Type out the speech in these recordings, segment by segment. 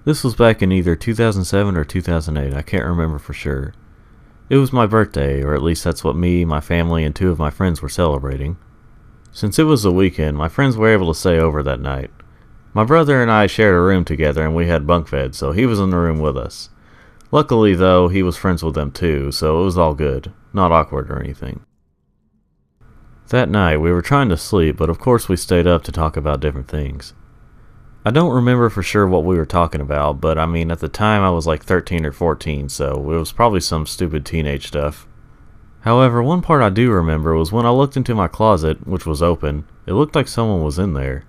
This was back in either 2007 or 2008, I can't remember for sure. It was my birthday, or at least that's what me, my family, and two of my friends were celebrating. Since it was the weekend, my friends were able to stay over that night. My brother and I shared a room together and we had bunk beds, so he was in the room with us. Luckily though, he was friends with them too, so it was all good, not awkward or anything. That night, we were trying to sleep, but of course we stayed up to talk about different things. I don't remember for sure what we were talking about, but I mean at the time I was like 13 or 14, so it was probably some stupid teenage stuff. However, one part I do remember was when I looked into my closet, which was open, it looked like someone was in there.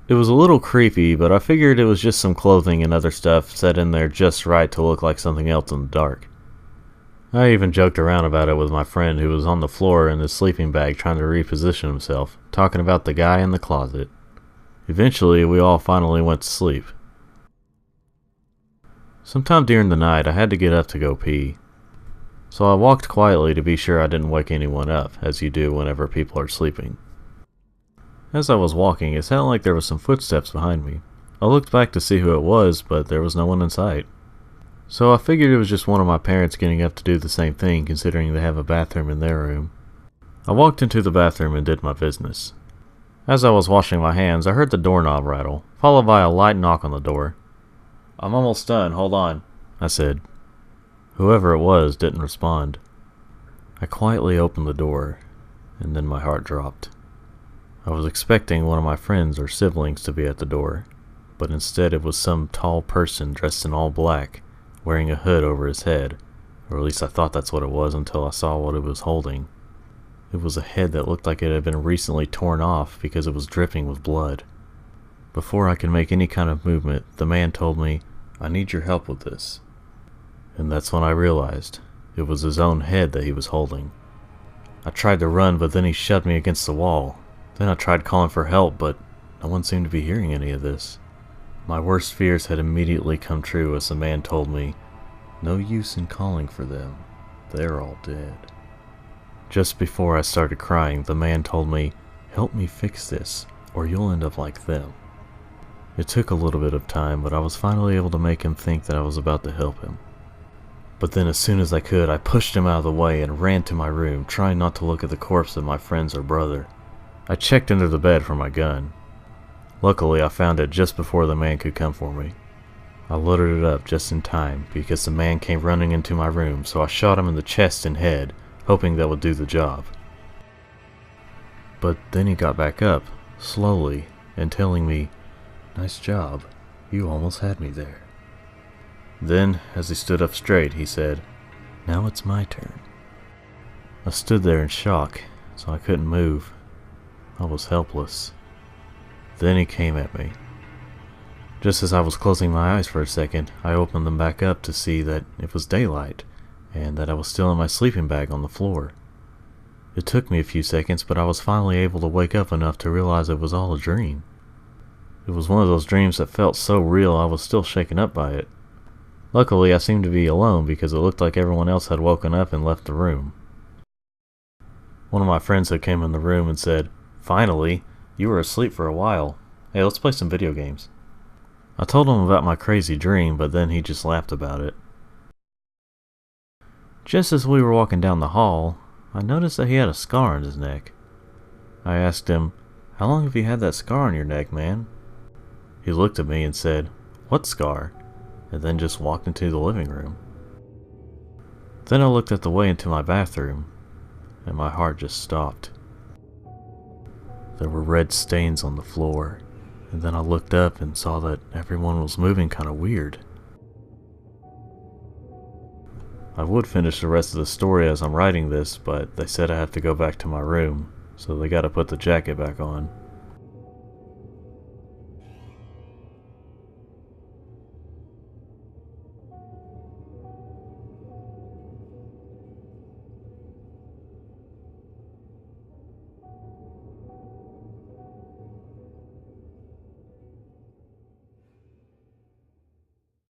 It was a little creepy, but I figured it was just some clothing and other stuff set in there just right to look like something else in the dark. I even joked around about it with my friend who was on the floor in his sleeping bag trying to reposition himself, talking about the guy in the closet. Eventually, we all finally went to sleep. Sometime during the night, I had to get up to go pee. So I walked quietly to be sure I didn't wake anyone up, as you do whenever people are sleeping. As I was walking, it sounded like there was some footsteps behind me. I looked back to see who it was, but there was no one in sight. So I figured it was just one of my parents getting up to do the same thing, considering they have a bathroom in their room. I walked into the bathroom and did my business. As I was washing my hands, I heard the doorknob rattle, followed by a light knock on the door. "I'm almost done, hold on," I said. Whoever it was didn't respond. I quietly opened the door, and then my heart dropped. I was expecting one of my friends or siblings to be at the door, but instead it was some tall person dressed in all black, wearing a hood over his head, or at least I thought that's what it was until I saw what it was holding. It was a head that looked like it had been recently torn off because it was dripping with blood. Before I could make any kind of movement, the man told me, "I need your help with this." And that's when I realized it was his own head that he was holding. I tried to run, but then he shoved me against the wall. Then I tried calling for help, but no one seemed to be hearing any of this. My worst fears had immediately come true as the man told me, "No use in calling for them. They're all dead." Just before I started crying, the man told me, "Help me fix this, or you'll end up like them." It took a little bit of time, but I was finally able to make him think that I was about to help him. But then as soon as I could, I pushed him out of the way and ran to my room, trying not to look at the corpse of my friends or brother. I checked under the bed for my gun. Luckily, I found it just before the man could come for me. I loaded it up just in time, because the man came running into my room, so I shot him in the chest and head, hoping that would do the job. But then he got back up, slowly, and telling me, "Nice job, you almost had me there." Then, as he stood up straight, he said, "Now it's my turn." I stood there in shock, so I couldn't move. I was helpless. Then he came at me. Just as I was closing my eyes for a second, I opened them back up to see that it was daylight, and that I was still in my sleeping bag on the floor. It took me a few seconds, but I was finally able to wake up enough to realize it was all a dream. It was one of those dreams that felt so real I was still shaken up by it. Luckily, I seemed to be alone because it looked like everyone else had woken up and left the room. One of my friends had came in the room and said, "Finally, you were asleep for a while. Hey, let's play some video games." I told him about my crazy dream, but then he just laughed about it. Just as we were walking down the hall, I noticed that he had a scar on his neck. I asked him, "How long have you had that scar on your neck, man?" He looked at me and said, "What scar?" and then just walked into the living room. Then I looked at the way into my bathroom, and my heart just stopped. There were red stains on the floor, and then I looked up and saw that everyone was moving kind of weird. I would finish the rest of the story as I'm writing this, but they said I have to go back to my room, so they gotta put the jacket back on.